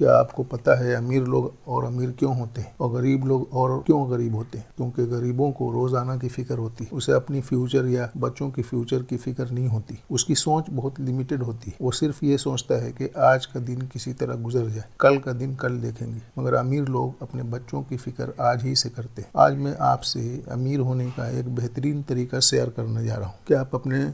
क्या आपको पता है अमीर लोग और अमीर क्यों होते हैं और गरीब लोग और क्यों गरीब होते हैं? क्योंकि गरीबों को रोजाना की फिक्र होती है, उसे अपनी फ्यूचर या बच्चों की फ्यूचर की फिक्र नहीं होती। उसकी सोच बहुत लिमिटेड होती है। वो सिर्फ ये सोचता है कि आज का दिन किसी तरह गुजर जाए, कल का दिन कल देखेंगे। मगर अमीर लोग अपने बच्चों की फिक्र आज ही से करते हैं। आज मैं आपसे अमीर होने का एक बेहतरीन तरीका शेयर करने जा रहा हूँ। क्या आप अपने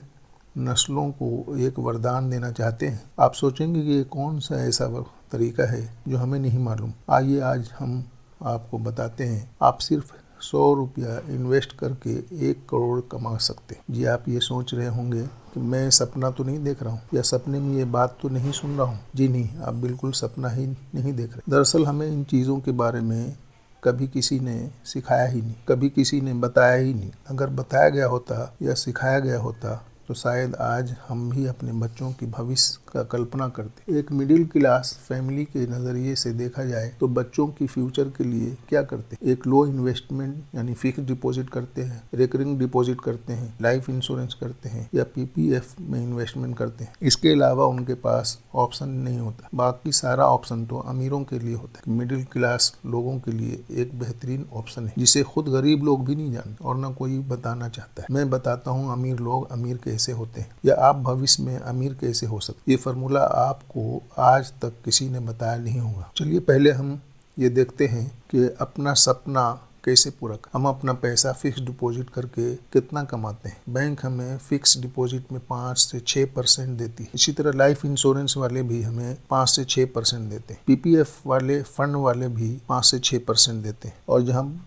नस्लों को एक वरदान देना चाहते हैं? आप सोचेंगे कि ये कौन सा ऐसा तरीका है जो हमें नहीं मालूम। आइए आज हम आपको बताते हैं। आप सिर्फ 100 रुपया इन्वेस्ट करके 1 करोड़ कमा सकते हैं। जी, आप ये सोच रहे होंगे कि मैं सपना तो नहीं देख रहा हूँ या सपने में ये बात तो नहीं सुन रहा हूँ। जी नहीं, आप बिल्कुल सपना ही नहीं देख रहे। दरअसल हमें इन चीज़ों के बारे में कभी किसी ने सिखाया ही नहीं, कभी किसी ने बताया ही नहीं। अगर बताया गया होता या सिखाया गया होता तो शायद आज हम भी अपने बच्चों की भविष्य का कल्पना करते। एक मिडिल क्लास फैमिली के नज़रिए से देखा जाए तो बच्चों की फ्यूचर के लिए क्या करते? एक लो इन्वेस्टमेंट यानी फिक्स डिपॉजिट करते हैं, रिकरिंग डिपॉजिट करते हैं, लाइफ इंश्योरेंस करते हैं या पीपीएफ में इन्वेस्टमेंट करते हैं। इसके अलावा उनके पास ऑप्शन नहीं होता। बाकी सारा ऑप्शन तो अमीरों के लिए होता है। मिडिल क्लास लोगों के लिए एक बेहतरीन ऑप्शन है जिसे खुद गरीब लोग भी नहीं जानते और न कोई बताना चाहता है। मैं बताता हूँ अमीर लोग अमीर कैसे होते हैं या आप भविष्य में अमीर कैसे हो सकते। ये फार्मूला आपको आज तक किसी ने बताया नहीं होगा। चलिए पहले हम ये देखते हैं कि अपना सपना कैसे पूरा करें। हम अपना पैसा फिक्स डिपॉजिट करके कितना कमाते हैं? बैंक हमें फिक्स डिपॉजिट में 5 से 6% देती है। इसी तरह लाइफ इंश्योरेंस वाले भी हमें 5 से 6% देते हैं। पीपीएफ वाले फंड वाले भी 5 से 6% देते हैं।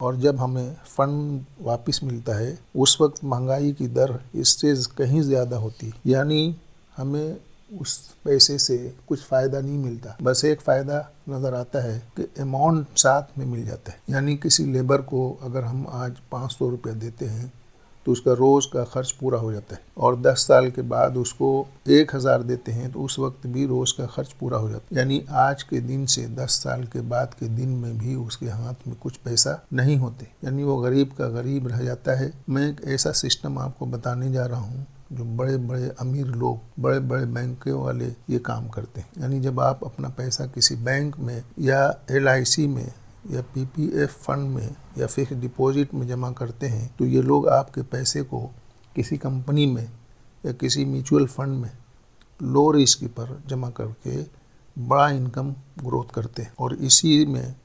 और जब हमें फंड वापस मिलता है उस वक्त महंगाई की दर इससे कहीं ज़्यादा होती है। यानी हमें उस पैसे से कुछ फ़ायदा नहीं मिलता। बस एक फ़ायदा नज़र आता है कि अमाउंट साथ में मिल जाता है। यानी किसी लेबर को अगर हम आज 500 रुपया देते हैं तो उसका रोज़ का खर्च पूरा हो जाता है और 10 साल के बाद उसको 1000 देते हैं तो उस वक्त भी रोज़ का खर्च पूरा हो जाता है। यानी आज के दिन से 10 साल के बाद के दिन में भी उसके हाथ में कुछ पैसा नहीं होते। यानी वो गरीब का गरीब रह जाता है। मैं एक ऐसा सिस्टम आपको बताने जा रहा हूँ जो बड़े बड़े अमीर लोग, बड़े बड़े बैंकों वाले ये काम करते हैं। यानी जब आप अपना पैसा किसी बैंक में या एलआईसी में या पीपीएफ फंड में या फिक्स डिपॉजिट में जमा करते हैं तो ये लोग आपके पैसे को किसी कंपनी में या किसी म्यूचुअल फंड में लो रिस्क पर जमा करके बड़ा इनकम ग्रोथ करते हैं और इसी में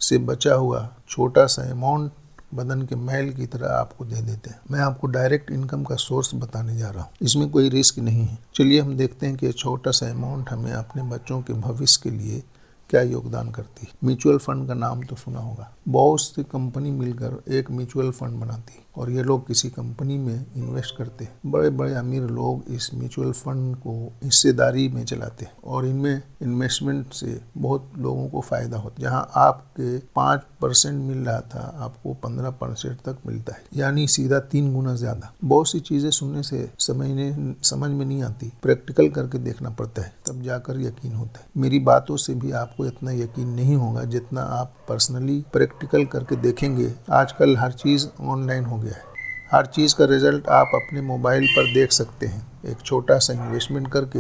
से बचा हुआ छोटा सा अमाउंट बदन के मैल की तरह आपको दे देते हैं। मैं आपको डायरेक्ट इनकम का सोर्स बताने जा रहा हूँ। इसमें कोई रिस्क नहीं है। चलिए हम देखते हैं कि छोटा सा अमाउंट हमें अपने बच्चों के भविष्य के लिए क्या योगदान करती है। म्यूचुअल फंड का नाम तो सुना होगा। बहुत सी कंपनी मिलकर एक म्यूचुअल फंड बनाती है और ये लोग किसी कंपनी में इन्वेस्ट करते हैं। बड़े बड़े अमीर लोग इस म्यूचुअल फंड को हिस्सेदारी में चलाते हैं और इनमें इन्वेस्टमेंट से बहुत लोगों को फायदा होता है। जहाँ आपके 5% मिल रहा था आपको 15% तक मिलता है, यानी सीधा 3 गुना ज्यादा। बहुत सी चीजें सुनने से समझ में नहीं आती, प्रैक्टिकल करके देखना पड़ता है तब जाकर यकीन होता है। मेरी बातों से भी आपको इतना यकीन नहीं होगा जितना आप पर्सनली प्रैक्टिकल करके देखेंगे। आजकल हर चीज़ ऑनलाइन हो गया है। हर चीज़ का रिजल्ट आप अपने मोबाइल पर देख सकते हैं। एक छोटा सा इन्वेस्टमेंट करके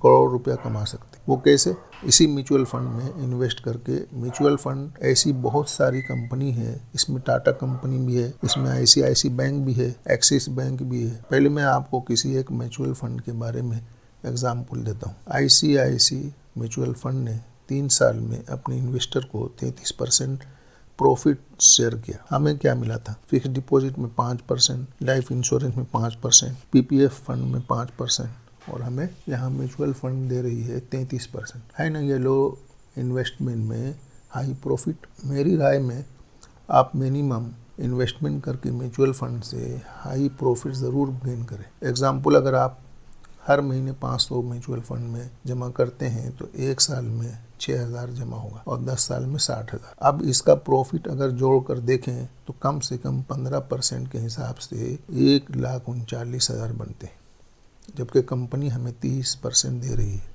करोड़ रुपया कमा सकते हैं। वो कैसे? इसी म्यूचुअल फंड में इन्वेस्ट करके। म्यूचुअल फंड ऐसी बहुत सारी कंपनी है, इसमें टाटा कंपनी भी है, इसमें आईसीआईसी बैंक भी है, एक्सिस बैंक भी है। पहले मैं आपको किसी एक म्यूचुअल फंड के बारे में एग्जाम्पल देता हूँ। आईसीआईसी म्यूचुअल फंड ने 3 साल में अपने इन्वेस्टर को 33% प्रॉफिट शेयर किया। हमें क्या मिला था? फिक्स डिपॉजिट में 5%, लाइफ इंश्योरेंस में 5%, पीपीएफ फंड में 5% और हमें यहाँ म्यूचुअल फंड दे रही है 33%। है ना ये लो इन्वेस्टमेंट में हाई प्रॉफिट? मेरी राय में आप मिनिमम इन्वेस्टमेंट करके म्यूचुअल फंड से हाई प्रॉफिट ज़रूर गेन करें। एग्जाम्पल, अगर आप हर महीने 500 म्यूचुअल फंड में जमा करते हैं तो 1 साल में 6000 जमा होगा और 10 साल में 60,000। अब इसका प्रॉफिट अगर जोड़ कर देखें तो कम से कम 15% के हिसाब से 1,39,000 बनते हैं, जबकि कंपनी हमें 30% दे रही है।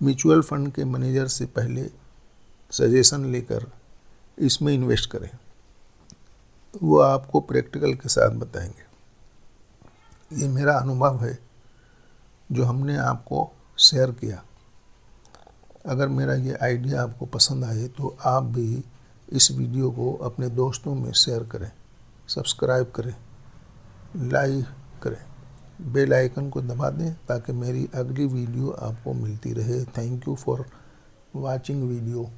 म्यूचुअल फंड के मैनेजर से पहले सजेशन लेकर इसमें इन्वेस्ट करें, वो आपको प्रैक्टिकल के साथ बताएंगे। ये मेरा अनुभव है जो हमने आपको शेयर किया। अगर मेरा ये आइडिया आपको पसंद आए तो आप भी इस वीडियो को अपने दोस्तों में शेयर करें, सब्सक्राइब करें, लाइक करें, बेल आइकन को दबा दें ताकि मेरी अगली वीडियो आपको मिलती रहे। Thank you for watching video.